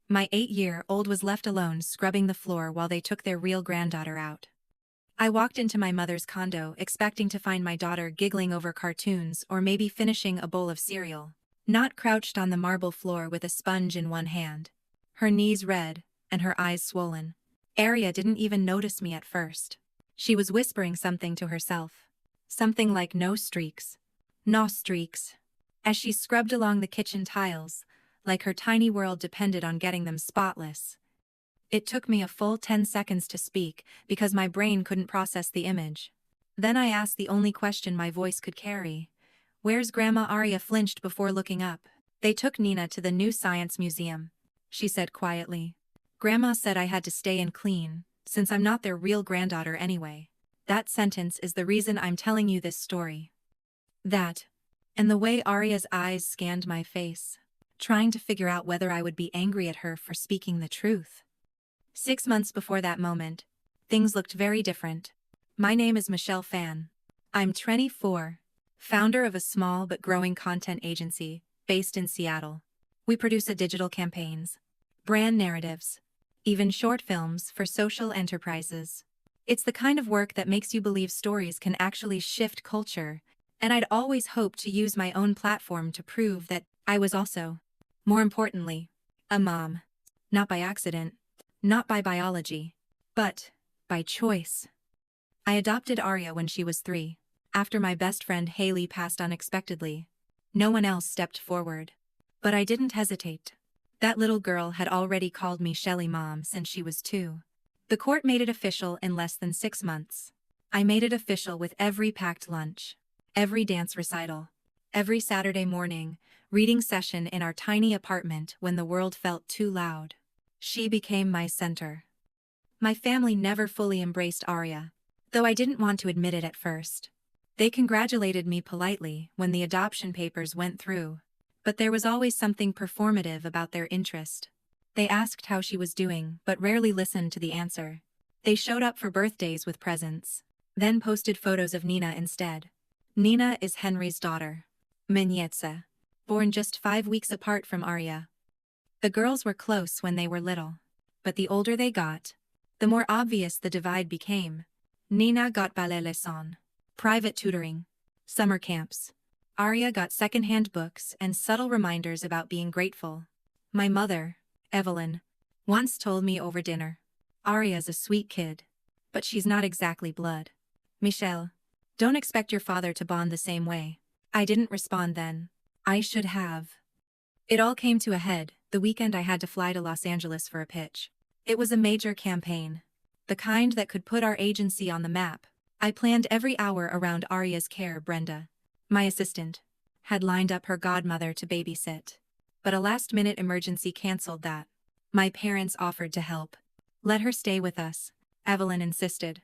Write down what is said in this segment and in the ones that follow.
My 8-year-old was left alone scrubbing the floor while they took their real granddaughter out. I walked into my mother's condo expecting to find my daughter giggling over cartoons or maybe finishing a bowl of cereal, not crouched on the marble floor with a sponge in one hand, her knees red and her eyes swollen. Arya didn't even notice me at first. She was whispering something to herself. Something like no streaks. No streaks. As she scrubbed along the kitchen tiles, like her tiny world depended on getting them spotless. It took me a full 10 seconds to speak because my brain couldn't process the image. Then I asked the only question my voice could carry. "Where's Grandma?" Arya flinched before looking up. "They took Nina to the new science museum," she said quietly. "Grandma said I had to stay and clean, since I'm not their real granddaughter anyway." That sentence is the reason I'm telling you this story. That, and the way Arya's eyes scanned my face, trying to figure out whether I would be angry at her for speaking the truth. 6 months before that moment, things looked very different. My name is Michelle Fan. I'm 24, founder of a small but growing content agency based in Seattle. We produce digital campaigns, brand narratives, even short films for social enterprises. It's the kind of work that makes you believe stories can actually shift culture, and I'd always hoped to use my own platform to prove that I was also, more importantly, a mom. Not by accident, not by biology, but by choice. I adopted Arya when she was 3, after my best friend Haley passed unexpectedly. No one else stepped forward. But I didn't hesitate. That little girl had already called me Shelly Mom since she was 2. The court made it official in less than 6 months. I made it official with every packed lunch, every dance recital, every Saturday morning reading session in our tiny apartment when the world felt too loud. She became my center. My family never fully embraced Arya, though I didn't want to admit it at first. They congratulated me politely when the adoption papers went through, but there was always something performative about their interest. They asked how she was doing, but rarely listened to the answer. They showed up for birthdays with presents, then posted photos of Nina instead. Nina is Henry's daughter, Menietza, born just 5 weeks apart from Arya. The girls were close when they were little, but the older they got, the more obvious the divide became. Nina got ballet leçons, private tutoring, summer camps. Arya got secondhand books and subtle reminders about being grateful. My mother, Evelyn, once told me over dinner, "Arya's a sweet kid, but she's not exactly blood. Michelle, don't expect your father to bond the same way." I didn't respond then. I should have. It all came to a head the weekend I had to fly to Los Angeles for a pitch. It was a major campaign, the kind that could put our agency on the map. I planned every hour around Arya's care. Brenda, my assistant, had lined up her godmother to babysit, but a last-minute emergency canceled that. My parents offered to help. "Let her stay with us," Evelyn insisted,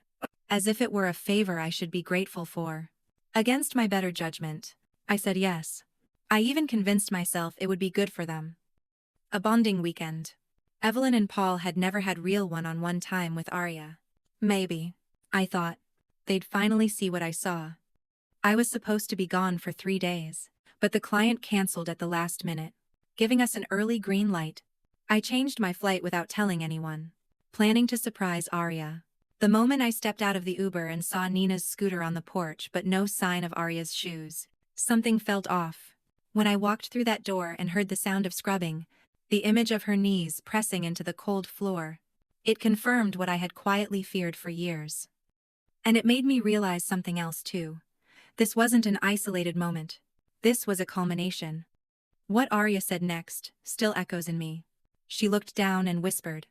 as if it were a favor I should be grateful for. Against my better judgment, I said yes. I even convinced myself it would be good for them. A bonding weekend. Evelyn and Paul had never had real one-on-one time with Arya. Maybe, I thought, they'd finally see what I saw. I was supposed to be gone for 3 days, but the client canceled at the last minute, giving us an early green light. I changed my flight without telling anyone, planning to surprise Arya. The moment I stepped out of the Uber and saw Nina's scooter on the porch but no sign of Arya's shoes, something felt off. When I walked through that door and heard the sound of scrubbing, the image of her knees pressing into the cold floor, it confirmed what I had quietly feared for years. And it made me realize something else too. This wasn't an isolated moment. This was a culmination. What Arya said next still echoes in me. She looked down and whispered,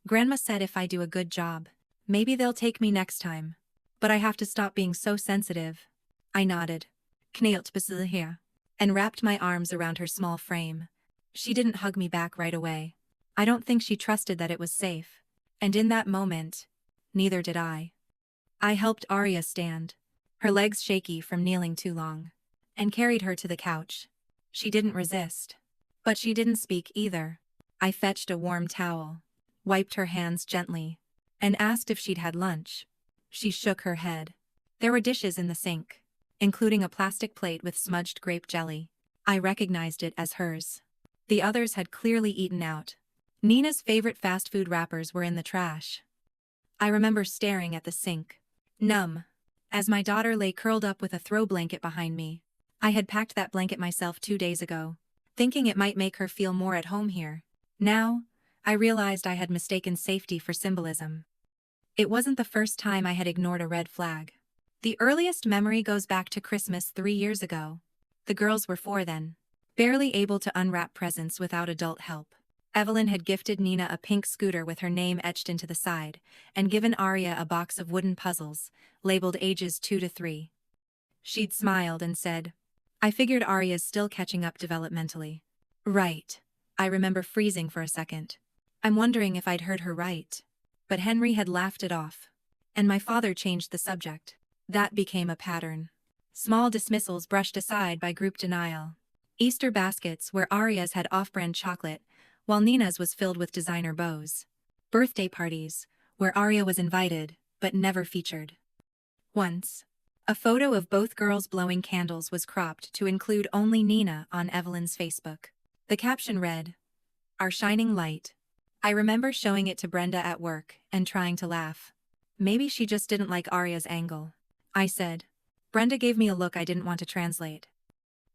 "Grandma said if I do a good job, maybe they'll take me next time. But I have to stop being so sensitive." I nodded, knelt beside her, and wrapped my arms around her small frame. She didn't hug me back right away. I don't think she trusted that it was safe. And in that moment, neither did I. I helped Arya stand, her legs shaky from kneeling too long, and carried her to the couch. She didn't resist. But she didn't speak either. I fetched a warm towel, wiped her hands gently, and asked if she'd had lunch. She shook her head. There were dishes in the sink, including a plastic plate with smudged grape jelly. I recognized it as hers. The others had clearly eaten out. Nina's favorite fast food wrappers were in the trash. I remember staring at the sink, numb, as my daughter lay curled up with a throw blanket behind me. I had packed that blanket myself 2 days ago, thinking it might make her feel more at home here. Now, I realized I had mistaken safety for symbolism. It wasn't the first time I had ignored a red flag. The earliest memory goes back to Christmas 3 years ago. The girls were 4 then, barely able to unwrap presents without adult help. Evelyn had gifted Nina a pink scooter with her name etched into the side, and given Arya a box of wooden puzzles, labeled ages 2 to 3. She'd smiled and said, "I figured Arya's still catching up developmentally." Right. I remember freezing for a second. I'm wondering if I'd heard her right. But Henry had laughed it off. And my father changed the subject. That became a pattern. Small dismissals brushed aside by group denial. Easter baskets where Arya's had off-brand chocolate, while Nina's was filled with designer bows. Birthday parties, where Arya was invited, but never featured. Once, a photo of both girls blowing candles was cropped to include only Nina on Evelyn's Facebook. The caption read, "Our shining light." I remember showing it to Brenda at work and trying to laugh. Maybe she just didn't like Arya's angle, I said. Brenda gave me a look I didn't want to translate.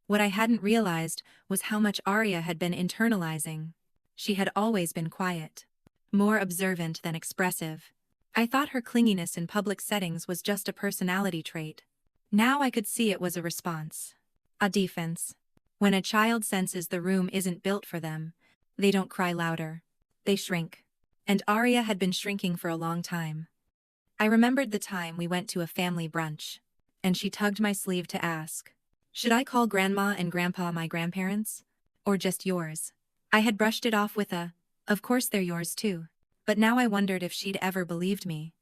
What I hadn't realized was how much Arya had been internalizing. She had always been quiet, more observant than expressive. I thought her clinginess in public settings was just a personality trait. Now I could see it was a response. A defense. When a child senses the room isn't built for them, they don't cry louder. They shrink. And Arya had been shrinking for a long time. I remembered the time we went to a family brunch, and she tugged my sleeve to ask, "Should I call Grandma and Grandpa my grandparents? Or just yours?" I had brushed it off with "Of course they're yours too." But now I wondered if she'd ever believed me.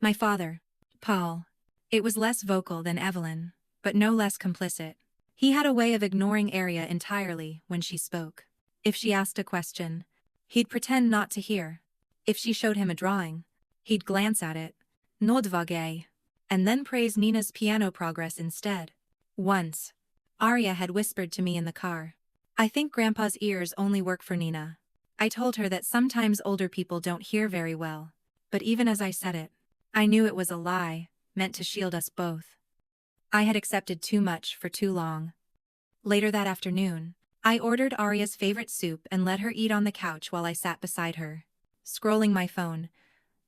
My father, Paul. It was less vocal than Evelyn, but no less complicit. He had a way of ignoring Arya entirely when she spoke. If she asked a question, he'd pretend not to hear. If she showed him a drawing, he'd glance at it, nod vague, and then praise Nina's piano progress instead. Once, Arya had whispered to me in the car, "I think Grandpa's ears only work for Nina." I told her that sometimes older people don't hear very well, but even as I said it, I knew it was a lie, meant to shield us both. I had accepted too much for too long. Later that afternoon, I ordered Arya's favorite soup and let her eat on the couch while I sat beside her, scrolling my phone,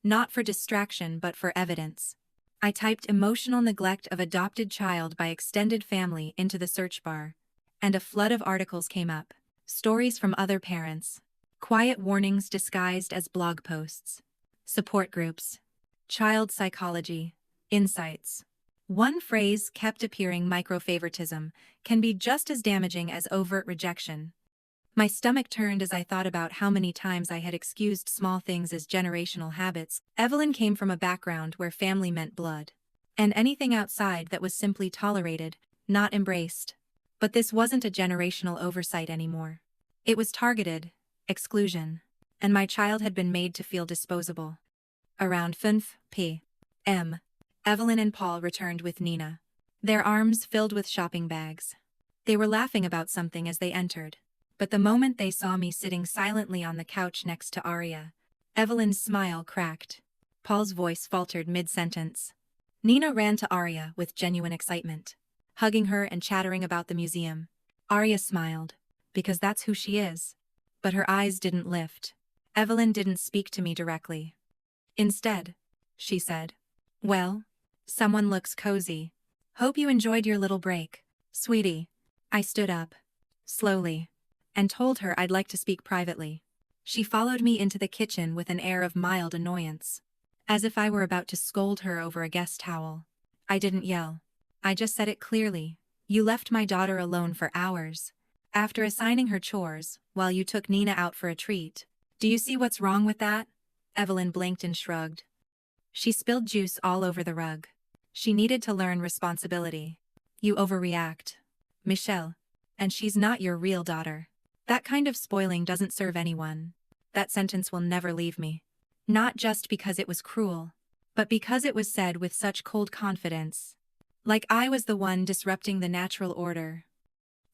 not for distraction but for evidence. I typed "emotional neglect of adopted child by extended family" into the search bar, and a flood of articles came up, stories from other parents, quiet warnings disguised as blog posts, support groups, child psychology, insights. One phrase kept appearing: microfavoritism can be just as damaging as overt rejection. My stomach turned as I thought about how many times I had excused small things as generational habits. Evelyn came from a background where family meant blood, and anything outside that was simply tolerated, not embraced. But this wasn't a generational oversight anymore. It was targeted exclusion, and my child had been made to feel disposable. Around 5 p.m., Evelyn and Paul returned with Nina, their arms filled with shopping bags. They were laughing about something as they entered, but the moment they saw me sitting silently on the couch next to Arya, Evelyn's smile cracked. Paul's voice faltered mid-sentence. Nina ran to Arya with genuine excitement, hugging her and chattering about the museum. Arya smiled, because that's who she is. But her eyes didn't lift. Evelyn didn't speak to me directly. Instead, she said, "Well, someone looks cozy. Hope you enjoyed your little break, sweetie." I stood up, slowly, and told her I'd like to speak privately. She followed me into the kitchen with an air of mild annoyance, as if I were about to scold her over a guest towel. I didn't yell. I just said it clearly. "You left my daughter alone for hours, after assigning her chores, while you took Nina out for a treat. Do you see what's wrong with that?" Evelyn blinked and shrugged. She spilled juice all over the rug. She needed to learn responsibility. "You overreact, Michelle. And she's not your real daughter. That kind of spoiling doesn't serve anyone." That sentence will never leave me. Not just because it was cruel, but because it was said with such cold confidence. Like I was the one disrupting the natural order.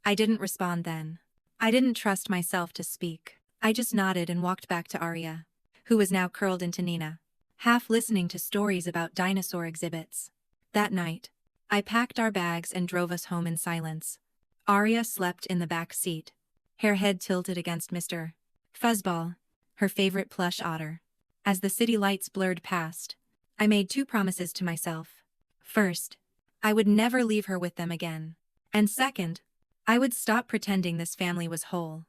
I didn't respond then. I didn't trust myself to speak. I just nodded and walked back to Arya, who was now curled into Nina, half listening to stories about dinosaur exhibits. That night, I packed our bags and drove us home in silence. Arya slept in the back seat, her head tilted against Mr. Fuzzball, her favorite plush otter. As the city lights blurred past, I made two promises to myself. First, I would never leave her with them again. And second, I would stop pretending this family was whole.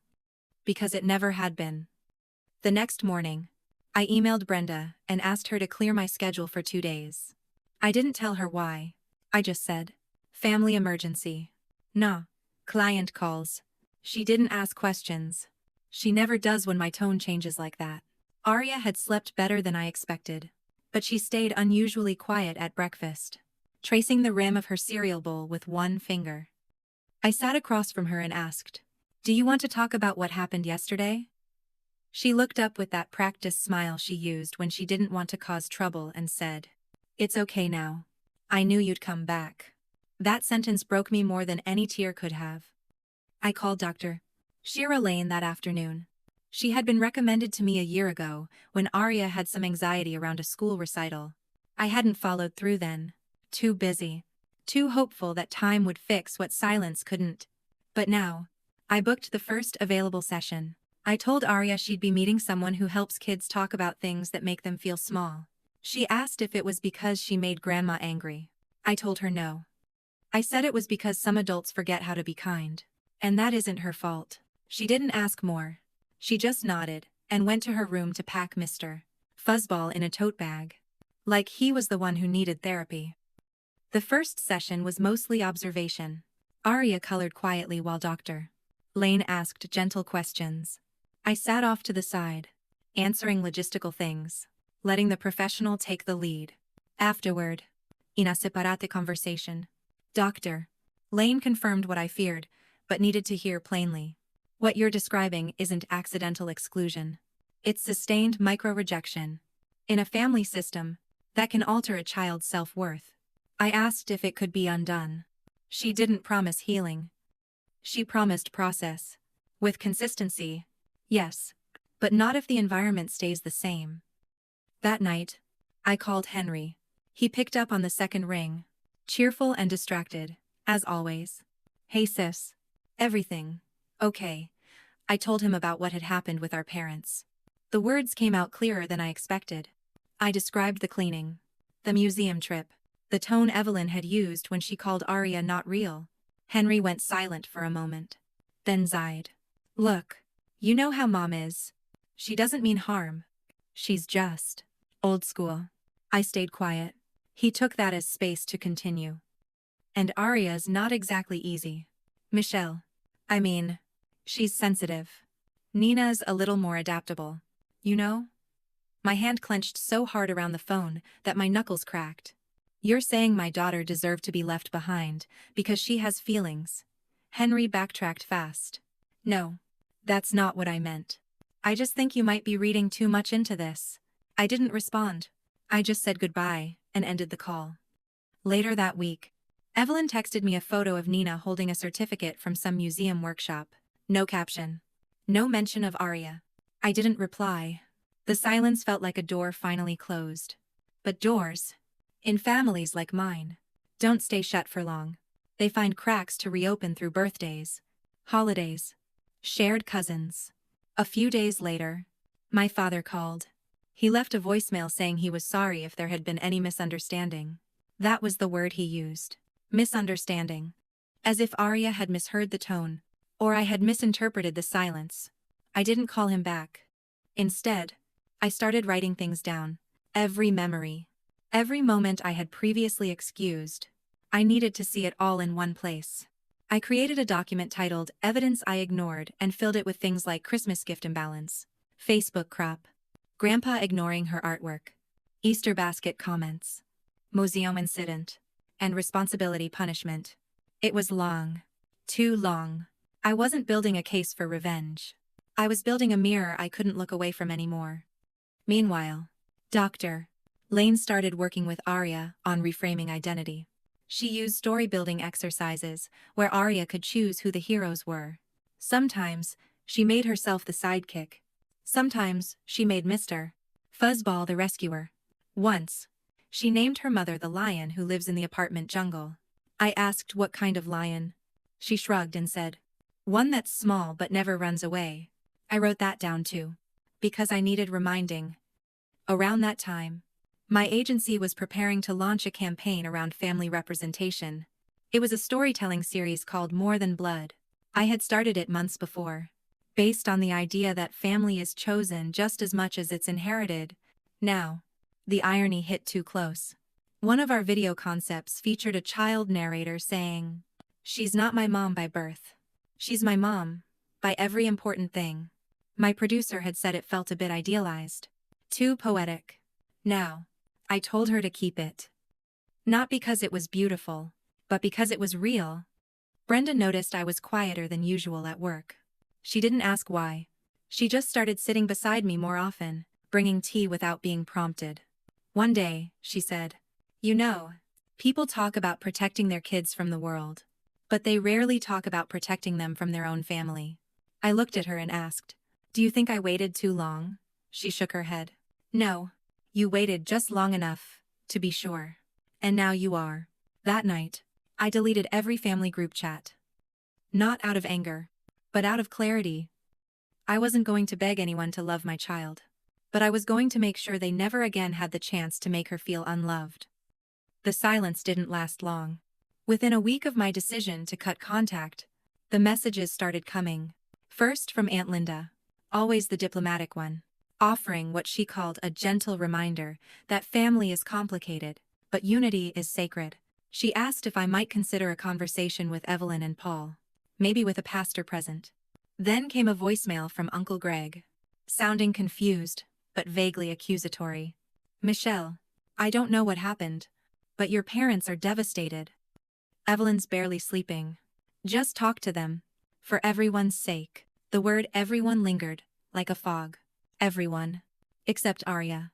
Because it never had been. The next morning, I emailed Brenda and asked her to clear my schedule for 2 days. I didn't tell her why. I just said, family emergency. Nah, client calls. She didn't ask questions. She never does when my tone changes like that. Arya had slept better than I expected, but she stayed unusually quiet at breakfast, tracing the rim of her cereal bowl with one finger. I sat across from her and asked, "Do you want to talk about what happened yesterday?" She looked up with that practiced smile she used when she didn't want to cause trouble and said, "It's okay now. I knew you'd come back." That sentence broke me more than any tear could have. I called Dr. Shira Lane that afternoon. She had been recommended to me a year ago, when Arya had some anxiety around a school recital. I hadn't followed through then. Too busy. Too hopeful that time would fix what silence couldn't. But now, I booked the first available session. I told Arya she'd be meeting someone who helps kids talk about things that make them feel small. She asked if it was because she made Grandma angry. I told her no. I said it was because some adults forget how to be kind. And that isn't her fault. She didn't ask more. She just nodded and went to her room to pack Mr. Fuzzball in a tote bag. Like he was the one who needed therapy. The first session was mostly observation. Arya colored quietly while Dr. Lane asked gentle questions. I sat off to the side, answering logistical things, letting the professional take the lead. Afterward, in a separate conversation, Dr. Lane confirmed what I feared, but needed to hear plainly. What you're describing isn't accidental exclusion. It's sustained micro-rejection. In a family system, that can alter a child's self-worth. I asked if it could be undone. She didn't promise healing. She promised process. With consistency, yes, but not if the environment stays the same. That night, I called Henry. He picked up on the second ring, cheerful and distracted, as always. "Hey sis. Everything okay?" I told him about what had happened with our parents. The words came out clearer than I expected. I described the cleaning, the museum trip, the tone Evelyn had used when she called Arya not real. Henry went silent for a moment, then sighed. "Look, you know how Mom is. She doesn't mean harm. She's just old school." I stayed quiet. He took that as space to continue. "And Arya's not exactly easy. Michelle. I mean, she's sensitive. Nina's a little more adaptable. You know?" My hand clenched so hard around the phone that my knuckles cracked. "You're saying my daughter deserved to be left behind because she has feelings." Henry backtracked fast. "No, that's not what I meant. I just think you might be reading too much into this." I didn't respond. I just said goodbye and ended the call. Later that week, Evelyn texted me a photo of Nina holding a certificate from some museum workshop. No caption. No mention of Arya. I didn't reply. The silence felt like a door finally closed. But doors, in families like mine, don't stay shut for long. They find cracks to reopen through birthdays, holidays, shared cousins. A few days later, my father called. He left a voicemail saying he was sorry if there had been any misunderstanding. That was the word he used. Misunderstanding. As if Arya had misheard the tone, or I had misinterpreted the silence. I didn't call him back. Instead, I started writing things down. Every memory. Every moment I had previously excused. I needed to see it all in one place. I created a document titled Evidence I Ignored and filled it with things like Christmas gift imbalance, Facebook crop, Grandpa ignoring her artwork, Easter basket comments, museum incident, and responsibility punishment. It was long. Too long. I wasn't building a case for revenge. I was building a mirror I couldn't look away from anymore. Meanwhile, Dr. Lane started working with Arya on reframing identity. She used story-building exercises where Arya could choose who the heroes were. Sometimes, She made herself the sidekick. Sometimes, she made Mr. Fuzzball the rescuer. Once, she named her mother the lion who lives in the apartment jungle. I asked what kind of lion. She shrugged and said, "One that's small but never runs away." I wrote that down too, because I needed reminding. Around that time, my agency was preparing to launch a campaign around family representation. It was a storytelling series called More Than Blood. I had started it months before, based on the idea that family is chosen just as much as it's inherited. Now, the irony hit too close. One of our video concepts featured a child narrator saying, "She's not my mom by birth. She's my mom by every important thing." My producer had said it felt a bit idealized. Too poetic. Now, I told her to keep it. Not because it was beautiful, but because it was real. Brenda noticed I was quieter than usual at work. She didn't ask why. She just started sitting beside me more often, bringing tea without being prompted. One day, she said, "You know, people talk about protecting their kids from the world, but they rarely talk about protecting them from their own family." I looked at her and asked, "Do you think I waited too long?" She shook her head. "No. You waited just long enough, to be sure. And now you are." That night, I deleted every family group chat. Not out of anger, but out of clarity. I wasn't going to beg anyone to love my child, but I was going to make sure they never again had the chance to make her feel unloved. The silence didn't last long. Within a week of my decision to cut contact, the messages started coming. First from Aunt Linda, always the diplomatic one, offering what she called a gentle reminder that family is complicated, but unity is sacred. She asked if I might consider a conversation with Evelyn and Paul, maybe with a pastor present. Then came a voicemail from Uncle Greg, sounding confused, but vaguely accusatory. "Michelle, I don't know what happened, but your parents are devastated. Evelyn's barely sleeping. Just talk to them. For everyone's sake." The word everyone lingered, like a fog. Everyone. Except Arya.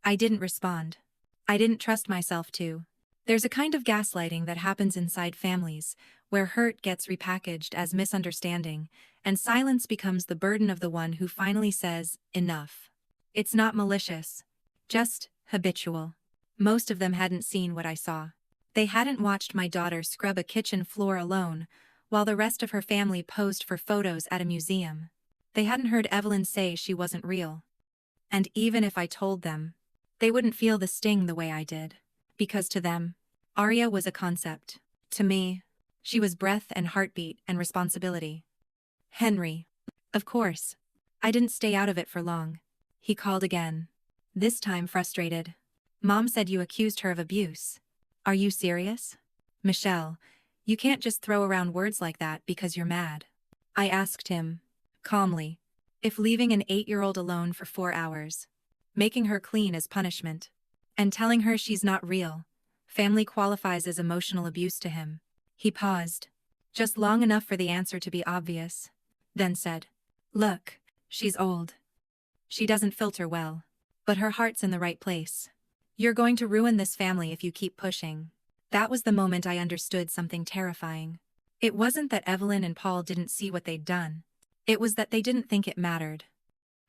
I didn't respond. I didn't trust myself to. There's a kind of gaslighting that happens inside families, where hurt gets repackaged as misunderstanding, and silence becomes the burden of the one who finally says, "Enough." It's not malicious. Just habitual. Most of them hadn't seen what I saw. They hadn't watched my daughter scrub a kitchen floor alone, while the rest of her family posed for photos at a museum. They hadn't heard Evelyn say she wasn't real. And even if I told them, they wouldn't feel the sting the way I did. Because to them, Arya was a concept. To me, she was breath and heartbeat and responsibility. Henry. Of course. I didn't stay out of it for long. He called again. This time frustrated. "Mom said you accused her of abuse. Are you serious?" "Michelle, you can't just throw around words like that because you're mad." I asked him, calmly, if leaving an 8-year-old alone for 4 hours, making her clean as punishment, and telling her she's not real, family qualifies as emotional abuse to him. He paused, just long enough for the answer to be obvious, then said, "Look, she's old. She doesn't filter well, but her heart's in the right place. You're going to ruin this family if you keep pushing." That was the moment I understood something terrifying. It wasn't that Evelyn and Paul didn't see what they'd done. It was that they didn't think it mattered.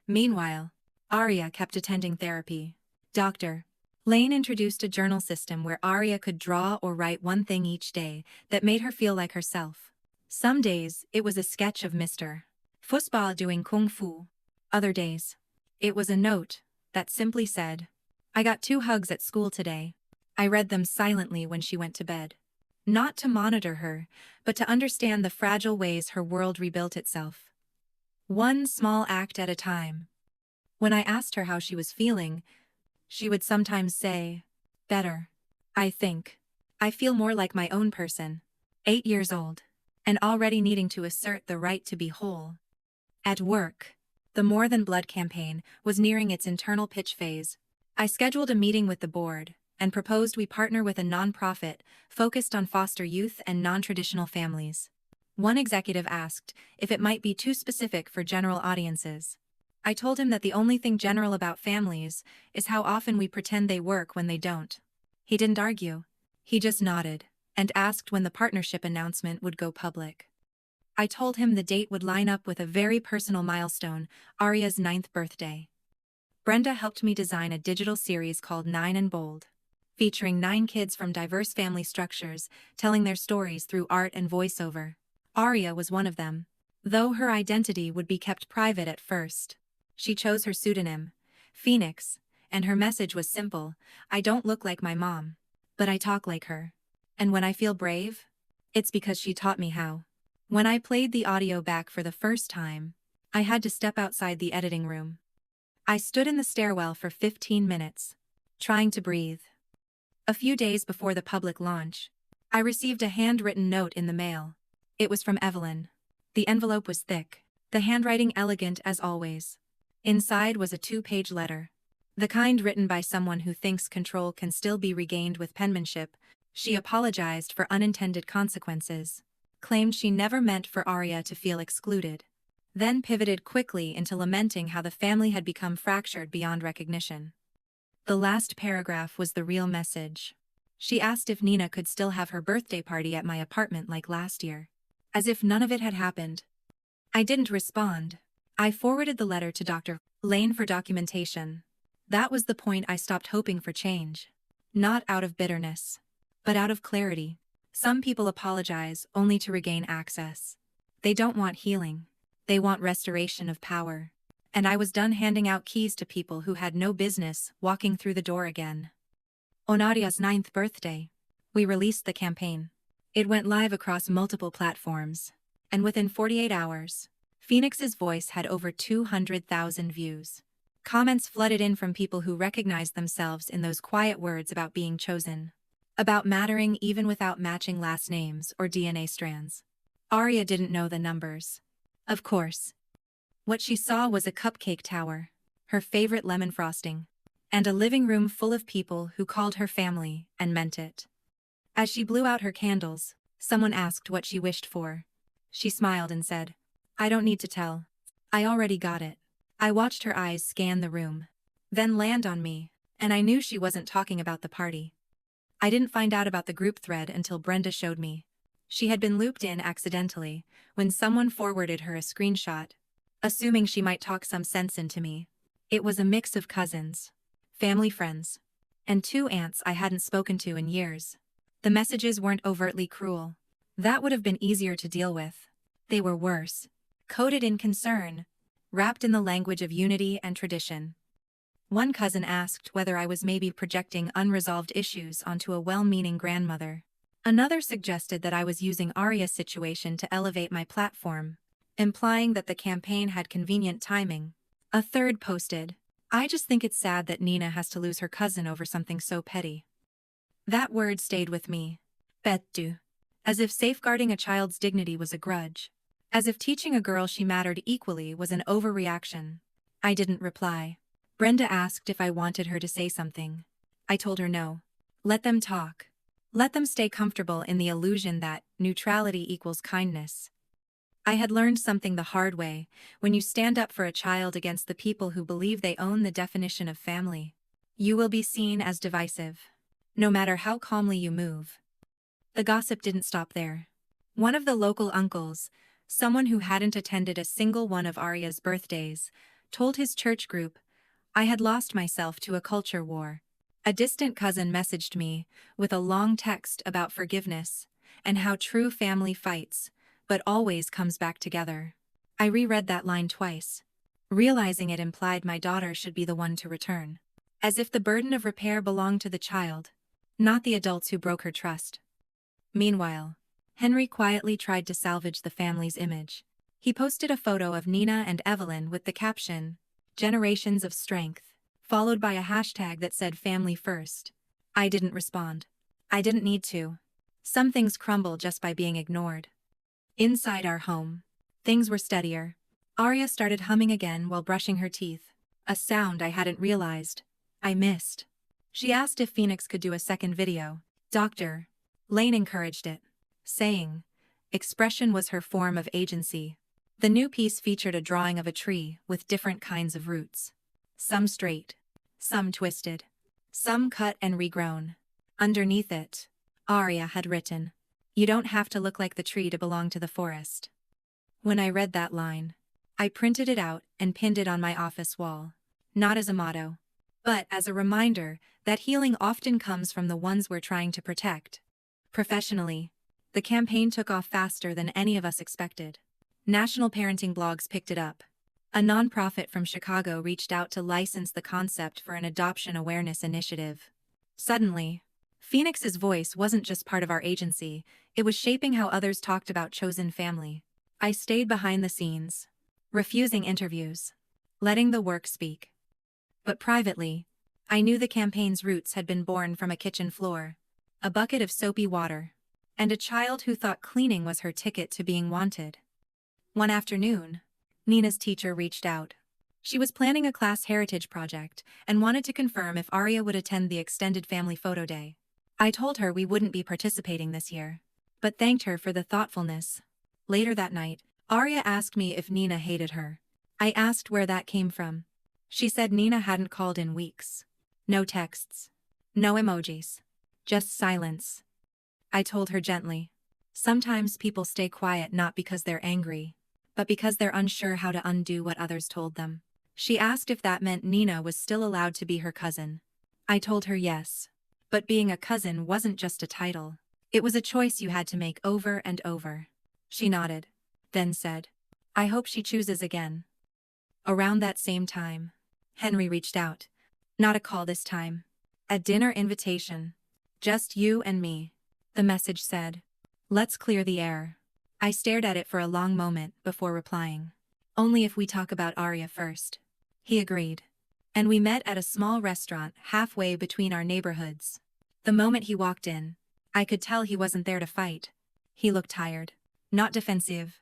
Meanwhile, Arya kept attending therapy. Dr. Lane introduced a journal system where Arya could draw or write one thing each day that made her feel like herself. Some days, it was a sketch of Mr. Fussball doing kung fu. Other days, it was a note that simply said, "I got 2 hugs at school today." I read them silently when she went to bed. Not to monitor her, but to understand the fragile ways her world rebuilt itself. One small act at a time. When I asked her how she was feeling, she would sometimes say, "Better. I think. I feel more like my own person. 8 years old. And already needing to assert the right to be whole." At work, the More Than Blood campaign was nearing its internal pitch phase. I scheduled a meeting with the board and proposed we partner with a nonprofit focused on foster youth and non-traditional families. One executive asked if it might be too specific for general audiences. I told him that the only thing general about families is how often we pretend they work when they don't. He didn't argue. He just nodded and asked when the partnership announcement would go public. I told him the date would line up with a very personal milestone, Arya's 9th birthday. Brenda helped me design a digital series called 9 and Bold, featuring 9 kids from diverse family structures, telling their stories through art and voiceover. Arya was one of them, though her identity would be kept private at first. She chose her pseudonym, Phoenix, and her message was simple: I don't look like my mom, but I talk like her. And when I feel brave, it's because she taught me how. When I played the audio back for the first time, I had to step outside the editing room. I stood in the stairwell for 15 minutes, trying to breathe. A few days before the public launch, I received a handwritten note in the mail. It was from Evelyn. The envelope was thick, the handwriting elegant as always. Inside was a 2-page letter. The kind written by someone who thinks control can still be regained with penmanship. She apologized for unintended consequences, claimed she never meant for Arya to feel excluded, then pivoted quickly into lamenting how the family had become fractured beyond recognition. The last paragraph was the real message. She asked if Nina could still have her birthday party at my apartment like last year, as if none of it had happened. I didn't respond. I forwarded the letter to Dr. Lane for documentation. That was the point. I stopped hoping for change. Not out of bitterness, but out of clarity. Some people apologize only to regain access. They don't want healing. They want restoration of power. And I was done handing out keys to people who had no business walking through the door again. On Arya's 9th birthday, we released the campaign. It went live across multiple platforms, and within 48 hours, Phoenix's voice had over 200,000 views. Comments flooded in from people who recognized themselves in those quiet words about being chosen, about mattering even without matching last names or DNA strands. Arya didn't know the numbers, of course. What she saw was a cupcake tower, her favorite lemon frosting, and a living room full of people who called her family and meant it. As she blew out her candles, someone asked what she wished for. She smiled and said, "I don't need to tell. I already got it." I watched her eyes scan the room, then land on me, and I knew she wasn't talking about the party. I didn't find out about the group thread until Brenda showed me. She had been looped in accidentally when someone forwarded her a screenshot, assuming she might talk some sense into me. It was a mix of cousins, family friends, and 2 aunts I hadn't spoken to in years. The messages weren't overtly cruel. That would have been easier to deal with. They were worse, coded in concern, wrapped in the language of unity and tradition. One cousin asked whether I was maybe projecting unresolved issues onto a well-meaning grandmother. Another suggested that I was using Arya's situation to elevate my platform, implying that the campaign had convenient timing. A third posted, "I just think it's sad that Nina has to lose her cousin over something so petty." That word stayed with me. Pettu. As if safeguarding a child's dignity was a grudge. As if teaching a girl she mattered equally was an overreaction. I didn't reply. Brenda asked if I wanted her to say something. I told her no. Let them talk. Let them stay comfortable in the illusion that neutrality equals kindness. I had learned something the hard way: when you stand up for a child against the people who believe they own the definition of family, you will be seen as divisive, no matter how calmly you move. The gossip didn't stop there. One of the local uncles, someone who hadn't attended a single one of Arya's birthdays, told his church group, I had lost myself to a culture war. A distant cousin messaged me with a long text about forgiveness and how true family fights, but always comes back together. I reread that line twice, realizing it implied my daughter should be the one to return, as if the burden of repair belonged to the child, not the adults who broke her trust. Meanwhile, Henry quietly tried to salvage the family's image. He posted a photo of Nina and Evelyn with the caption, "Generations of Strength," followed by a hashtag that said "Family First." I didn't respond. I didn't need to. Some things crumble just by being ignored. Inside our home, things were steadier. Arya started humming again while brushing her teeth, a sound I hadn't realized I missed. She asked if Phoenix could do a second video. Dr. Lane encouraged it, saying expression was her form of agency. The new piece featured a drawing of a tree with different kinds of roots. Some straight, some twisted, some cut and regrown. Underneath it, Arya had written, "You don't have to look like the tree to belong to the forest." When I read that line, I printed it out and pinned it on my office wall. Not as a motto, but as a reminder that healing often comes from the ones we're trying to protect. Professionally, the campaign took off faster than any of us expected. National parenting blogs picked it up. A nonprofit from Chicago reached out to license the concept for an adoption awareness initiative. Suddenly, Phoenix's voice wasn't just part of our agency, it was shaping how others talked about chosen family. I stayed behind the scenes, refusing interviews, letting the work speak. But privately, I knew the campaign's roots had been born from a kitchen floor, a bucket of soapy water, and a child who thought cleaning was her ticket to being wanted. One afternoon, Nina's teacher reached out. She was planning a class heritage project and wanted to confirm if Arya would attend the extended family photo day. I told her we wouldn't be participating this year, but thanked her for the thoughtfulness. Later that night, Arya asked me if Nina hated her. I asked where that came from. She said Nina hadn't called in weeks. No texts. No emojis. Just silence. I told her gently. Sometimes people stay quiet not because they're angry, but because they're unsure how to undo what others told them. She asked if that meant Nina was still allowed to be her cousin. I told her yes. But being a cousin wasn't just a title. It was a choice you had to make over and over. She nodded, then said, I hope she chooses again. Around that same time, Henry reached out. Not a call this time. A dinner invitation. Just you and me. The message said. Let's clear the air. I stared at it for a long moment before replying. Only if we talk about Arya first. He agreed. And we met at a small restaurant halfway between our neighborhoods. The moment he walked in, I could tell he wasn't there to fight. He looked tired, not defensive.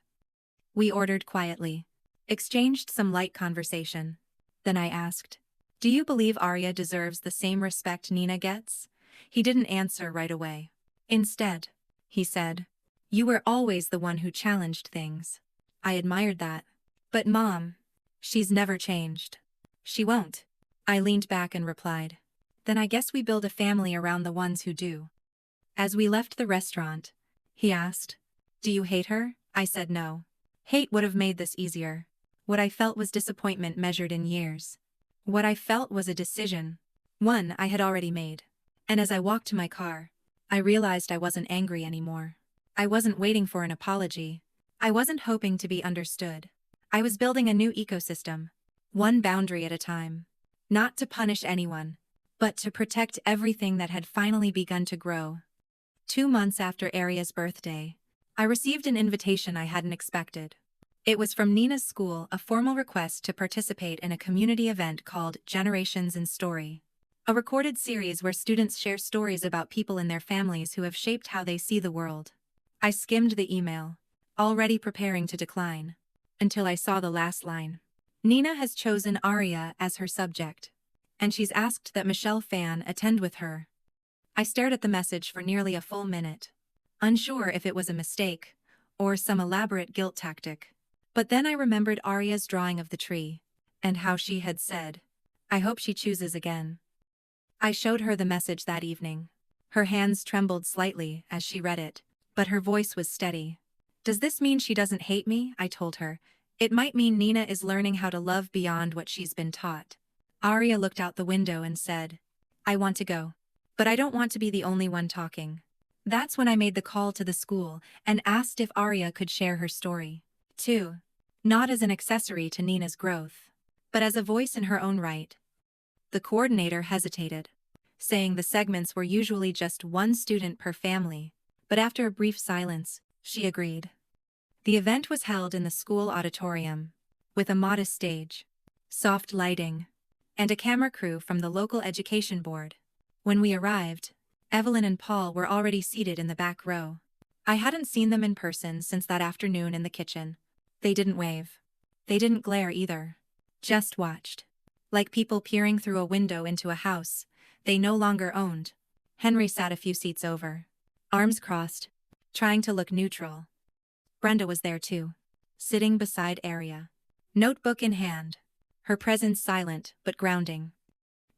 We ordered quietly, exchanged some light conversation. Then I asked, do you believe Arya deserves the same respect Nina gets? He didn't answer right away. Instead, he said, you were always the one who challenged things. I admired that. But Mom, she's never changed. She won't. I leaned back and replied. Then I guess we build a family around the ones who do. As we left the restaurant, he asked, do you hate her? I said no. Hate would have made this easier. What I felt was disappointment measured in years. What I felt was a decision. One I had already made. And as I walked to my car, I realized I wasn't angry anymore. I wasn't waiting for an apology. I wasn't hoping to be understood. I was building a new ecosystem, one boundary at a time. Not to punish anyone, but to protect everything that had finally begun to grow. 2 months after Arya's birthday, I received an invitation I hadn't expected. It was from Nina's school, a formal request to participate in a community event called Generations in Story. A recorded series where students share stories about people in their families who have shaped how they see the world. I skimmed the email, already preparing to decline, until I saw the last line. Nina has chosen Arya as her subject, and she's asked that Michelle Fan attend with her. I stared at the message for nearly a full minute, unsure if it was a mistake or some elaborate guilt tactic. But then I remembered Arya's drawing of the tree, and how she had said, I hope she chooses again. I showed her the message that evening. Her hands trembled slightly as she read it, but her voice was steady. Does this mean she doesn't hate me? I told her. It might mean Nina is learning how to love beyond what she's been taught. Arya looked out the window and said, I want to go. But I don't want to be the only one talking. That's when I made the call to the school and asked if Arya could share her story. Too. Not as an accessory to Nina's growth, but as a voice in her own right. The coordinator hesitated, saying the segments were usually just one student per family, but after a brief silence, she agreed. The event was held in the school auditorium, with a modest stage, soft lighting, and a camera crew from the local education board. When we arrived, Evelyn and Paul were already seated in the back row. I hadn't seen them in person since that afternoon in the kitchen. They didn't wave. They didn't glare either. Just watched. Like people peering through a window into a house they no longer owned. Henry sat a few seats over, arms crossed, trying to look neutral. Brenda was there too, sitting beside Arya, notebook in hand, her presence silent but grounding.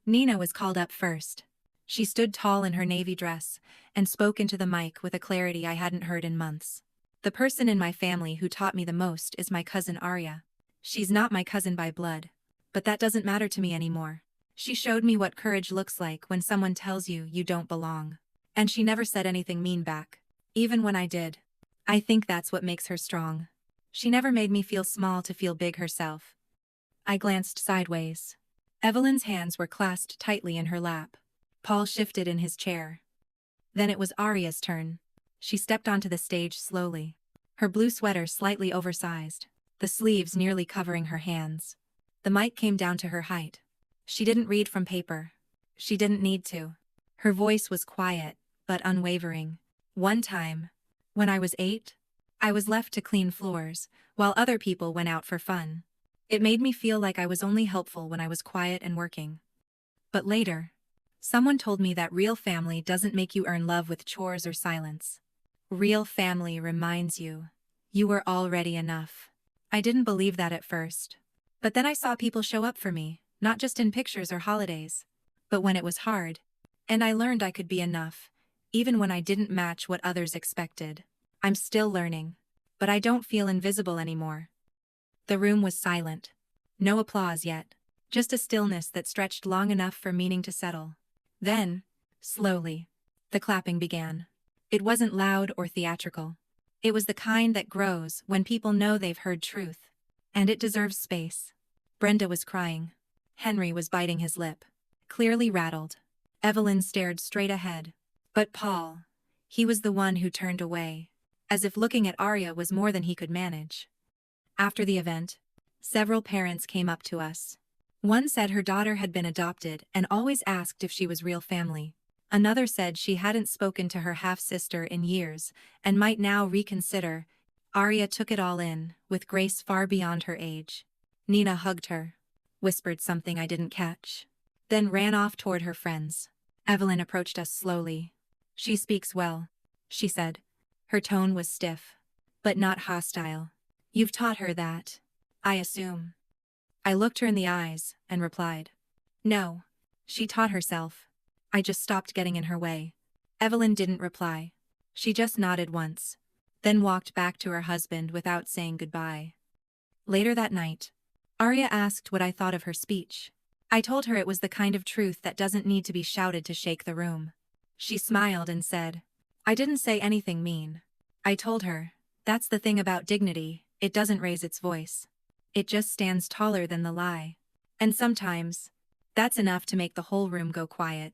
Nina was called up first. She stood tall in her navy dress and spoke into the mic with a clarity I hadn't heard in months. The person in my family who taught me the most is my cousin Arya. She's not my cousin by blood. But that doesn't matter to me anymore. She showed me what courage looks like when someone tells you you don't belong. And she never said anything mean back. Even when I did. I think that's what makes her strong. She never made me feel small to feel big herself. I glanced sideways. Evelyn's hands were clasped tightly in her lap. Paul shifted in his chair. Then it was Arya's turn. She stepped onto the stage slowly. Her blue sweater slightly oversized, the sleeves nearly covering her hands. The mic came down to her height. She didn't read from paper. She didn't need to. Her voice was quiet, but unwavering. One time, when I was 8, I was left to clean floors, while other people went out for fun. It made me feel like I was only helpful when I was quiet and working. But later, someone told me that real family doesn't make you earn love with chores or silence. Real family reminds you, you were already enough. I didn't believe that at first. But then I saw people show up for me, not just in pictures or holidays, but when it was hard. And I learned I could be enough, even when I didn't match what others expected. I'm still learning, but I don't feel invisible anymore. The room was silent. No applause yet, just a stillness that stretched long enough for meaning to settle. Then, slowly, the clapping began. It wasn't loud or theatrical. It was the kind that grows when people know they've heard truth. And it deserves space. Brenda was crying. Henry was biting his lip, clearly rattled. Evelyn stared straight ahead. But Paul, he was the one who turned away, as if looking at Arya was more than he could manage. After the event, several parents came up to us. One said her daughter had been adopted and always asked if she was real family. Another said she hadn't spoken to her half-sister in years and might now reconsider. Arya took it all in, with grace far beyond her age. Nina hugged her, whispered something I didn't catch, then ran off toward her friends. Evelyn approached us slowly. "She speaks well," she said. Her tone was stiff, but not hostile. "You've taught her that, I assume." I looked her in the eyes and replied, "No, she taught herself. I just stopped getting in her way." Evelyn didn't reply. She just nodded once, then walked back to her husband without saying goodbye. Later that night, Arya asked what I thought of her speech. I told her it was the kind of truth that doesn't need to be shouted to shake the room. She smiled and said, "I didn't say anything mean." I told her, "That's the thing about dignity, it doesn't raise its voice. It just stands taller than the lie. And sometimes, that's enough to make the whole room go quiet."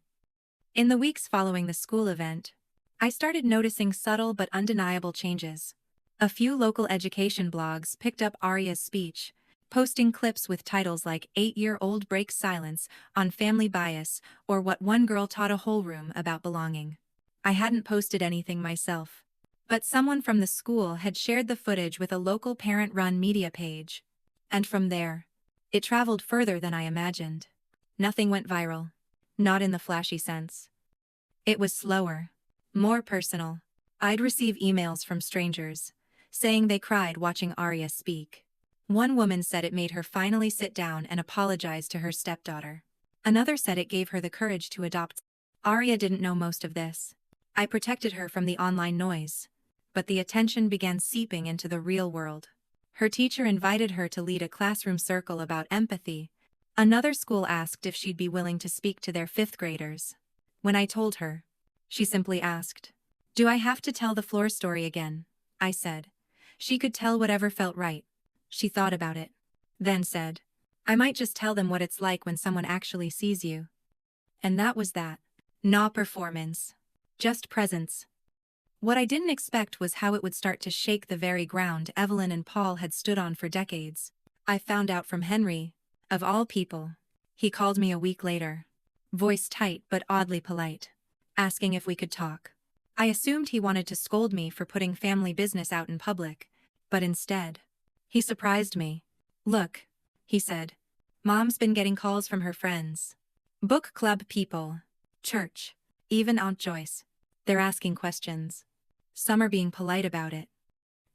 In the weeks following the school event, I started noticing subtle but undeniable changes. A few local education blogs picked up Arya's speech, posting clips with titles like 8-Year-Old Breaks Silence on Family Bias or What One Girl Taught a Whole Room About Belonging. I hadn't posted anything myself, but someone from the school had shared the footage with a local parent-run media page. And from there, it traveled further than I imagined. Nothing went viral. Not in the flashy sense. It was slower, more personal. I'd receive emails from strangers, saying they cried watching Arya speak. One woman said it made her finally sit down and apologize to her stepdaughter. Another said it gave her the courage to adopt. Arya didn't know most of this. I protected her from the online noise, but the attention began seeping into the real world. Her teacher invited her to lead a classroom circle about empathy. Another school asked if she'd be willing to speak to their 5th graders. When I told her, she simply asked, "Do I have to tell the floor story again?" I said. She could tell whatever felt right. She thought about it, then said, "I might just tell them what it's like when someone actually sees you." And that was that. No performance. Just presence. What I didn't expect was how it would start to shake the very ground Evelyn and Paul had stood on for decades. I found out from Henry, of all people. He called me a week later, voice tight but oddly polite, asking if we could talk. I assumed he wanted to scold me for putting family business out in public, but instead, he surprised me. "Look," he said, "Mom's been getting calls from her friends. Book club people, church, even Aunt Joyce. They're asking questions. Some are being polite about it.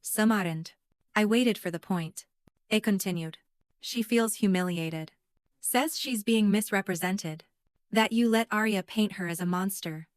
Some aren't." I waited for the point. It continued. "She feels humiliated. Says she's being misrepresented. That you let Arya paint her as a monster."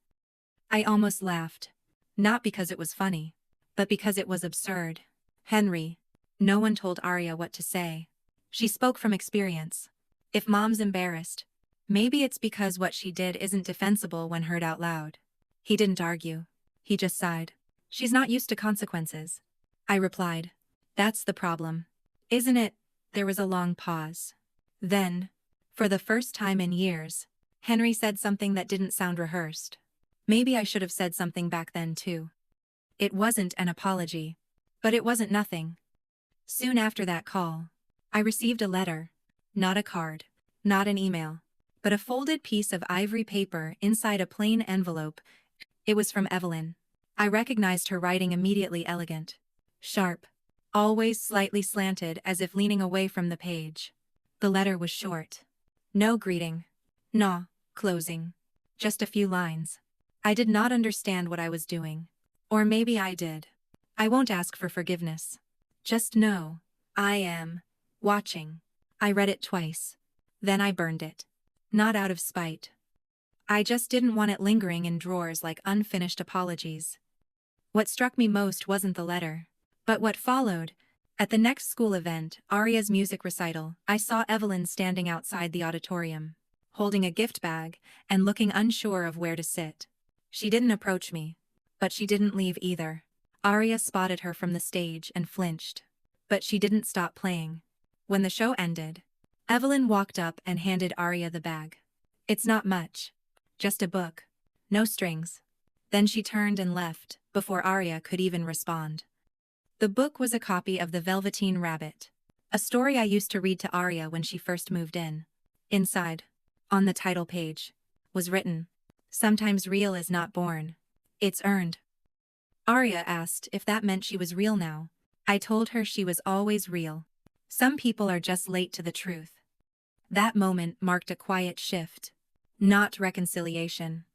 I almost laughed. Not because it was funny, but because it was absurd. Henry. No one told Arya what to say. She spoke from experience. If Mom's embarrassed, maybe it's because what she did isn't defensible when heard out loud. He didn't argue. He just sighed. She's not used to consequences. I replied. That's the problem. Isn't it? There was a long pause. Then, for the first time in years, Henry said something that didn't sound rehearsed. Maybe I should have said something back then too. It wasn't an apology. But it wasn't nothing. Soon after that call, I received a letter. Not a card. Not an email. But a folded piece of ivory paper inside a plain envelope. It was from Evelyn. I recognized her writing immediately, elegant. Sharp. Always slightly slanted, as if leaning away from the page. The letter was short. No greeting. No closing. Just a few lines. I did not understand what I was doing. Or maybe I did. I won't ask for forgiveness. Just know, I am watching. I read it twice. Then I burned it. Not out of spite. I just didn't want it lingering in drawers like unfinished apologies. What struck me most wasn't the letter, but what followed. At the next school event, Arya's music recital, I saw Evelyn standing outside the auditorium, holding a gift bag and looking unsure of where to sit. She didn't approach me, but she didn't leave either. Arya spotted her from the stage and flinched. But she didn't stop playing. When the show ended, Evelyn walked up and handed Arya the bag. It's not much. Just a book. No strings. Then she turned and left, before Arya could even respond. The book was a copy of The Velveteen Rabbit, a story I used to read to Arya when she first moved in. Inside, on the title page, was written, "Sometimes real is not born. It's earned." Arya asked if that meant she was real now. I told her she was always real. Some people are just late to the truth. That moment marked a quiet shift. Not reconciliation.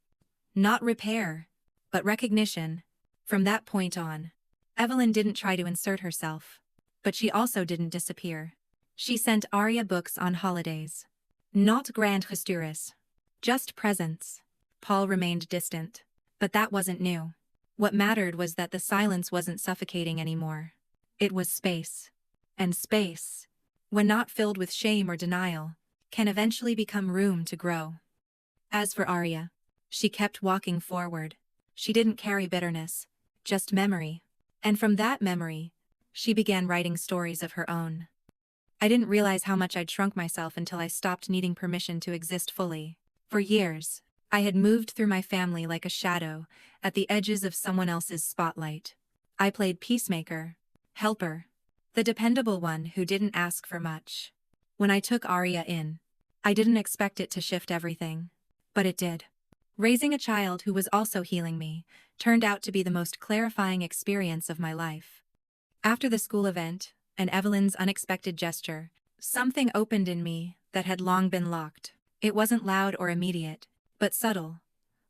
Not repair. But recognition. From that point on, Evelyn didn't try to insert herself. But she also didn't disappear. She sent Arya books on holidays. Not grand gestures. Just presents. Paul remained distant. But that wasn't new. What mattered was that the silence wasn't suffocating anymore. It was space. And space, when not filled with shame or denial, can eventually become room to grow. As for Arya, she kept walking forward. She didn't carry bitterness, just memory. And from that memory, she began writing stories of her own. I didn't realize how much I'd shrunk myself until I stopped needing permission to exist fully. For years, I had moved through my family like a shadow, at the edges of someone else's spotlight. I played peacemaker, helper, the dependable one who didn't ask for much. When I took Arya in, I didn't expect it to shift everything. But it did. Raising a child who was also healing me turned out to be the most clarifying experience of my life. After the school event, and Evelyn's unexpected gesture, something opened in me that had long been locked. It wasn't loud or immediate, but subtle.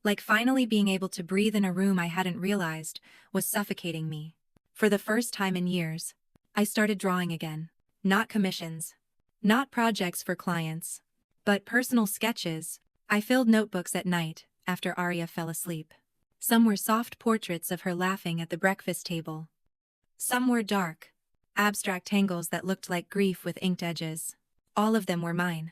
Like finally being able to breathe in a room I hadn't realized was suffocating me. For the first time in years, I started drawing again. Not commissions. Not projects for clients. But personal sketches. I filled notebooks at night, after Arya fell asleep. Some were soft portraits of her laughing at the breakfast table. Some were dark, abstract tangles that looked like grief with inked edges. All of them were mine.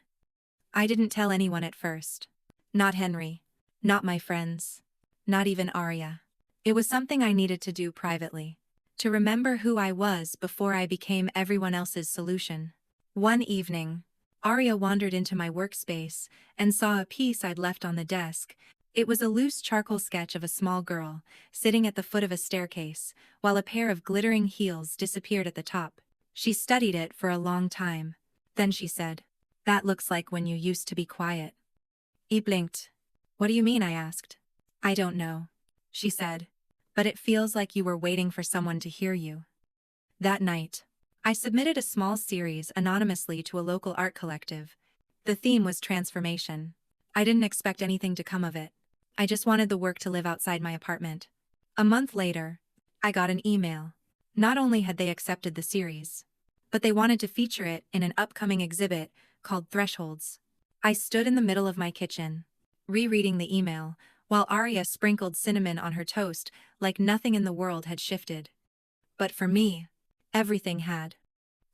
I didn't tell anyone at first. Not Henry. Not my friends. Not even Arya. It was something I needed to do privately. To remember who I was before I became everyone else's solution. One evening, Arya wandered into my workspace and saw a piece I'd left on the desk. It was a loose charcoal sketch of a small girl, sitting at the foot of a staircase, while a pair of glittering heels disappeared at the top. She studied it for a long time. Then she said, "That looks like when you used to be quiet." He blinked. "What do you mean?" I asked. "I don't know," she said. "But it feels like you were waiting for someone to hear you." That night, I submitted a small series anonymously to a local art collective. The theme was transformation. I didn't expect anything to come of it. I just wanted the work to live outside my apartment. A month later, I got an email. Not only had they accepted the series, but they wanted to feature it in an upcoming exhibit called Thresholds. I stood in the middle of my kitchen, rereading the email, while Arya sprinkled cinnamon on her toast like nothing in the world had shifted. But for me, everything had.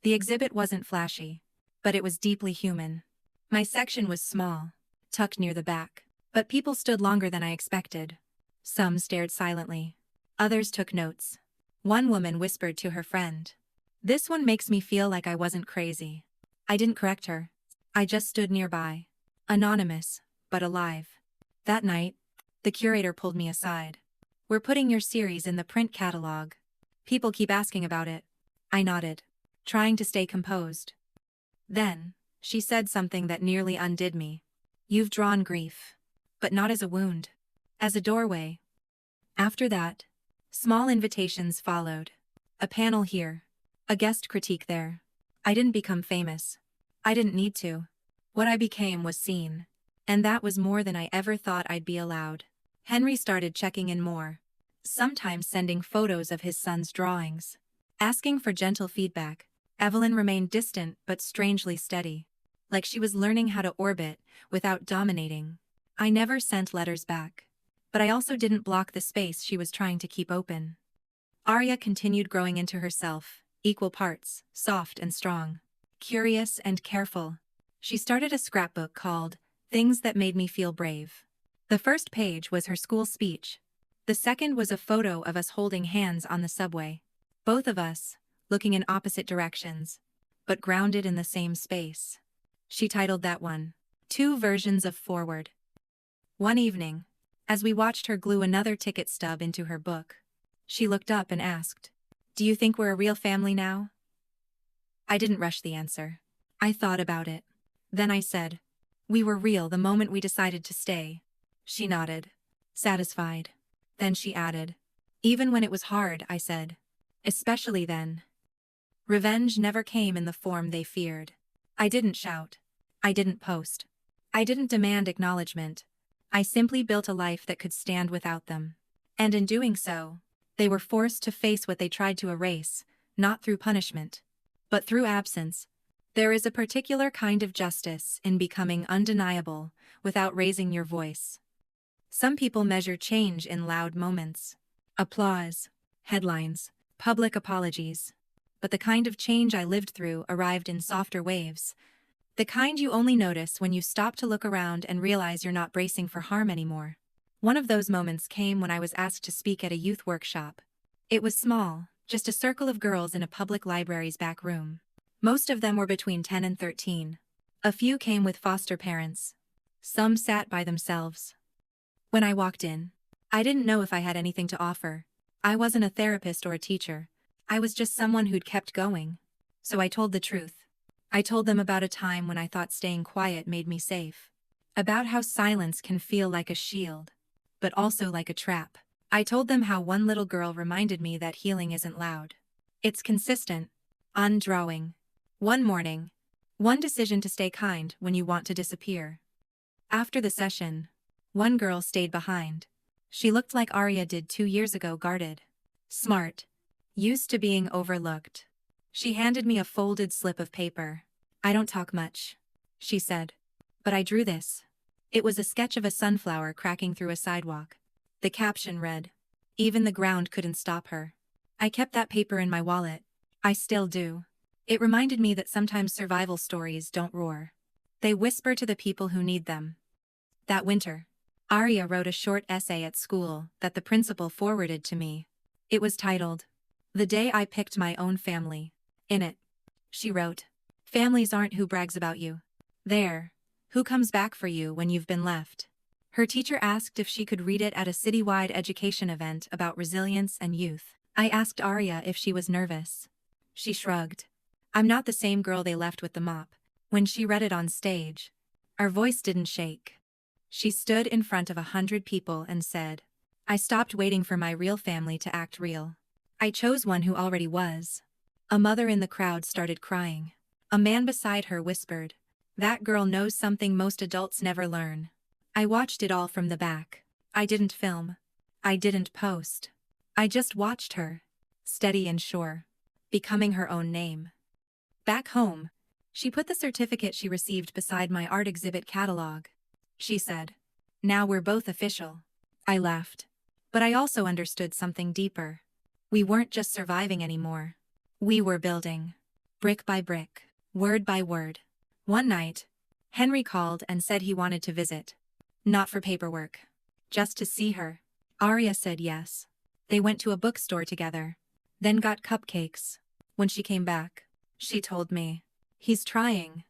The exhibit wasn't flashy, but it was deeply human. My section was small, tucked near the back, but people stood longer than I expected. Some stared silently. Others took notes. One woman whispered to her friend, "This one makes me feel like I wasn't crazy." I didn't correct her. I just stood nearby. Anonymous, but alive. That night, the curator pulled me aside. "We're putting your series in the print catalog. People keep asking about it." I nodded, trying to stay composed. Then, she said something that nearly undid me. "You've drawn grief. But not as a wound. As a doorway." After that, small invitations followed. A panel here. A guest critique there. I didn't become famous. I didn't need to. What I became was seen. And that was more than I ever thought I'd be allowed. Henry started checking in more. Sometimes sending photos of his son's drawings. Asking for gentle feedback. Evelyn remained distant but strangely steady. Like she was learning how to orbit without dominating. I never sent letters back. But I also didn't block the space she was trying to keep open. Arya continued growing into herself, equal parts, soft and strong, curious and careful. She started a scrapbook called Things That Made Me Feel Brave. The first page was her school speech. The second was a photo of us holding hands on the subway. Both of us, looking in opposite directions, but grounded in the same space. She titled that one, Two Versions of Forward. One evening, as we watched her glue another ticket stub into her book, she looked up and asked, "Do you think we're a real family now?" I didn't rush the answer. I thought about it. Then I said, "We were real the moment we decided to stay." She nodded, satisfied. Then she added, "Even when it was hard," I said. "Especially then." Revenge never came in the form they feared. I didn't shout. I didn't post. I didn't demand acknowledgement. I simply built a life that could stand without them. And in doing so, they were forced to face what they tried to erase, not through punishment, but through absence. There is a particular kind of justice in becoming undeniable without raising your voice. Some people measure change in loud moments. Applause, headlines, public apologies. But the kind of change I lived through arrived in softer waves. The kind you only notice when you stop to look around and realize you're not bracing for harm anymore. One of those moments came when I was asked to speak at a youth workshop. It was small, just a circle of girls in a public library's back room. Most of them were between 10 and 13. A few came with foster parents. Some sat by themselves. When I walked in, I didn't know if I had anything to offer. I wasn't a therapist or a teacher. I was just someone who'd kept going. So I told the truth. I told them about a time when I thought staying quiet made me safe. About how silence can feel like a shield, but also like a trap. I told them how one little girl reminded me that healing isn't loud. It's consistent, undrawing. One morning, one decision to stay kind when you want to disappear. After the session, one girl stayed behind. She looked like Arya did 2 years ago, guarded. Smart. Used to being overlooked. She handed me a folded slip of paper. "I don't talk much," she said. "But I drew this." It was a sketch of a sunflower cracking through a sidewalk. The caption read, "Even the ground couldn't stop her." I kept that paper in my wallet. I still do. It reminded me that sometimes survival stories don't roar. They whisper to the people who need them. That winter, Arya wrote a short essay at school that the principal forwarded to me. It was titled, "The Day I Picked My Own Family." In it, she wrote, "Families aren't who brags about you. They're who comes back for you when you've been left." Her teacher asked if she could read it at a citywide education event about resilience and youth. I asked Arya if she was nervous. She shrugged. "I'm not the same girl they left with the mop." When she read it on stage, her voice didn't shake. She stood in front of 100 people and said, "I stopped waiting for my real family to act real. I chose one who already was." A mother in the crowd started crying. A man beside her whispered, "That girl knows something most adults never learn." I watched it all from the back. I didn't film. I didn't post. I just watched her, steady and sure, becoming her own name. Back home, she put the certificate she received beside my art exhibit catalog. She said, "Now we're both official." I laughed. But I also understood something deeper. We weren't just surviving anymore. We were building. Brick by brick. Word by word. One night, Henry called and said he wanted to visit. Not for paperwork. Just to see her. Arya said yes. They went to a bookstore together. Then got cupcakes. When she came back, she told me, "He's trying.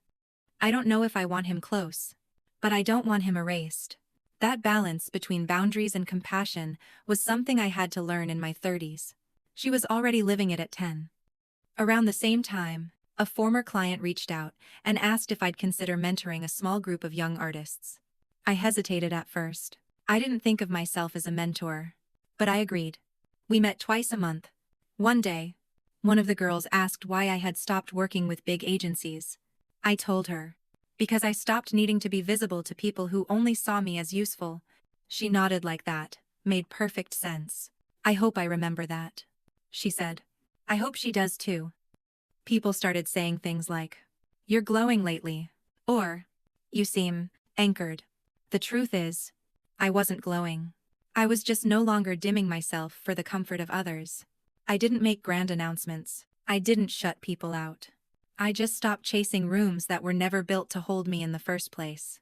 I don't know if I want him close. But I don't want him erased." That balance between boundaries and compassion was something I had to learn in my 30s. She was already living it at 10. Around the same time, a former client reached out and asked if I'd consider mentoring a small group of young artists. I hesitated at first. I didn't think of myself as a mentor. But I agreed. We met twice a month. One day, one of the girls asked why I had stopped working with big agencies. I told her. Because I stopped needing to be visible to people who only saw me as useful. She nodded like that. Made perfect sense. "I hope I remember that," she said. I hope she does too. People started saying things like, "You're glowing lately," or, "You seem anchored." The truth is, I wasn't glowing. I was just no longer dimming myself for the comfort of others. I didn't make grand announcements. I didn't shut people out. I just stopped chasing rooms that were never built to hold me in the first place.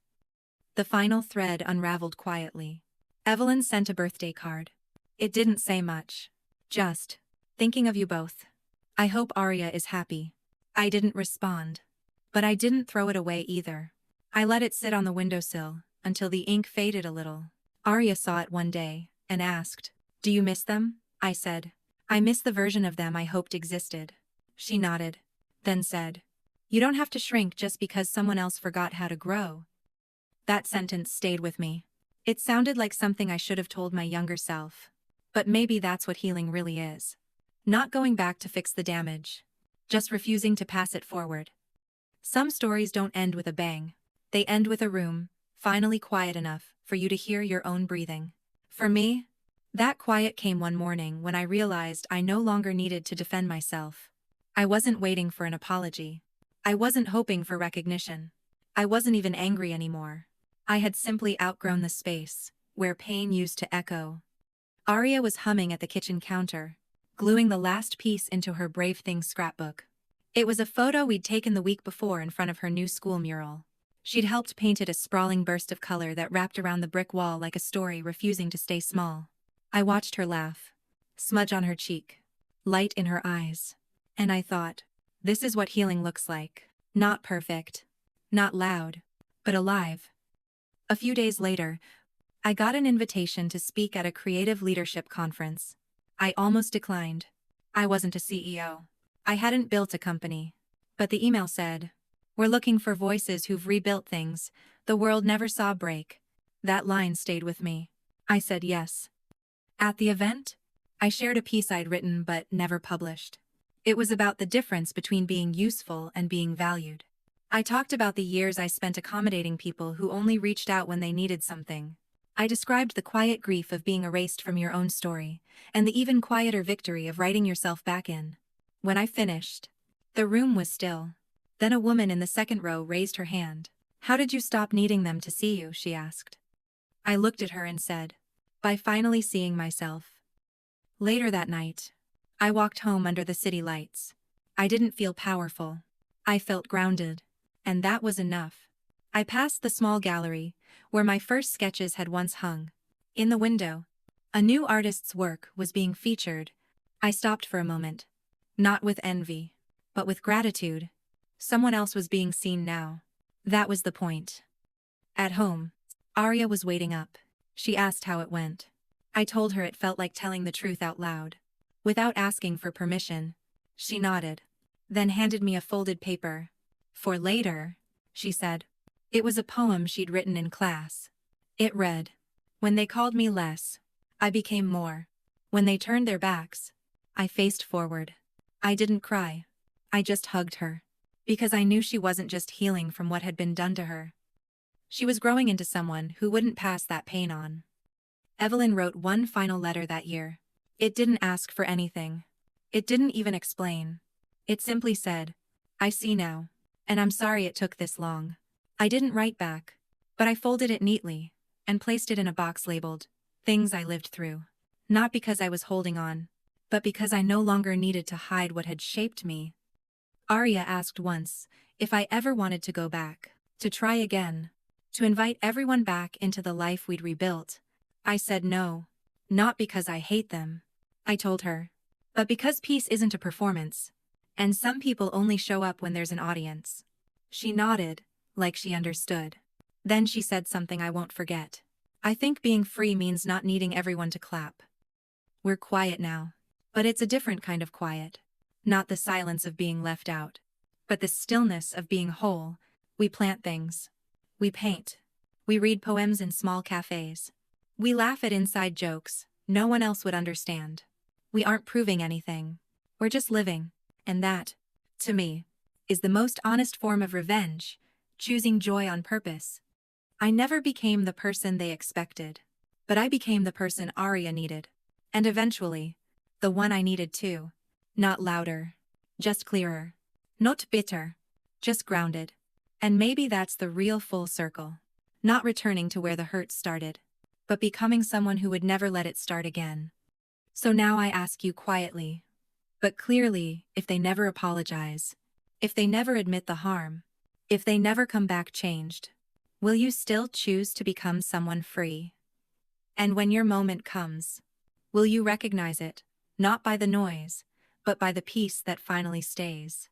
The final thread unraveled quietly. Evelyn sent a birthday card. It didn't say much. Just, "Thinking of you both. I hope Arya is happy." I didn't respond. But I didn't throw it away either. I let it sit on the windowsill until the ink faded a little. Arya saw it one day and asked, "Do you miss them?" I said, "I miss the version of them I hoped existed." She nodded, then said, "You don't have to shrink just because someone else forgot how to grow." That sentence stayed with me. It sounded like something I should have told my younger self. But maybe that's what healing really is. Not going back to fix the damage. Just refusing to pass it forward. Some stories don't end with a bang. They end with a room, finally quiet enough for you to hear your own breathing. For me, that quiet came one morning when I realized I no longer needed to defend myself. I wasn't waiting for an apology. I wasn't hoping for recognition. I wasn't even angry anymore. I had simply outgrown the space where pain used to echo. Arya was humming at the kitchen counter, gluing the last piece into her Brave Things scrapbook. It was a photo we'd taken the week before in front of her new school mural. She'd helped paint it a sprawling burst of color that wrapped around the brick wall like a story refusing to stay small. I watched her laugh. Smudge on her cheek. Light in her eyes. And I thought, this is what healing looks like. Not perfect. Not loud. But alive. A few days later, I got an invitation to speak at a creative leadership conference. I almost declined. I wasn't a CEO. I hadn't built a company. But the email said, "We're looking for voices who've rebuilt things the world never saw break." That line stayed with me. I said yes. At the event, I shared a piece I'd written but never published. It was about the difference between being useful and being valued. I talked about the years I spent accommodating people who only reached out when they needed something. I described the quiet grief of being erased from your own story, and the even quieter victory of writing yourself back in. When I finished, the room was still. Then a woman in the second row raised her hand. "How did you stop needing them to see you?" she asked. I looked at her and said, "By finally seeing myself." Later that night, I walked home under the city lights. I didn't feel powerful. I felt grounded. And that was enough. I passed the small gallery, where my first sketches had once hung. In the window, a new artist's work was being featured. I stopped for a moment. Not with envy, but with gratitude. Someone else was being seen now. That was the point. At home, Arya was waiting up. She asked how it went. I told her it felt like telling the truth out loud. Without asking for permission, she nodded. Then handed me a folded paper. "For later," she said. It was a poem she'd written in class. It read, "When they called me less, I became more. When they turned their backs, I faced forward." I didn't cry. I just hugged her. Because I knew she wasn't just healing from what had been done to her. She was growing into someone who wouldn't pass that pain on. Evelyn wrote one final letter that year. It didn't ask for anything. It didn't even explain. It simply said, "I see now. And I'm sorry it took this long." I didn't write back, but I folded it neatly and placed it in a box labeled, "Things I Lived Through." Not because I was holding on, but because I no longer needed to hide what had shaped me. Arya asked once if I ever wanted to go back, to try again, to invite everyone back into the life we'd rebuilt. I said no, not because I hate them, I told her, but because peace isn't a performance, and some people only show up when there's an audience. She nodded, like she understood. Then she said something I won't forget. I think being free means not needing everyone to clap. We're quiet now, but it's a different kind of quiet. Not the silence of being left out, but the stillness of being whole. We plant things. We paint. We read poems in small cafes. We laugh at inside jokes no one else would understand. We aren't proving anything. We're just living. And that, to me, is the most honest form of revenge, choosing joy on purpose. I never became the person they expected, but I became the person Arya needed. And eventually, the one I needed too. Not louder, just clearer. Not bitter, just grounded. And maybe that's the real full circle. Not returning to where the hurt started, but becoming someone who would never let it start again. So now I ask you quietly, but clearly, if they never apologize, if they never admit the harm, if they never come back changed, will you still choose to become someone free? And when your moment comes, will you recognize it, not by the noise, but by the peace that finally stays?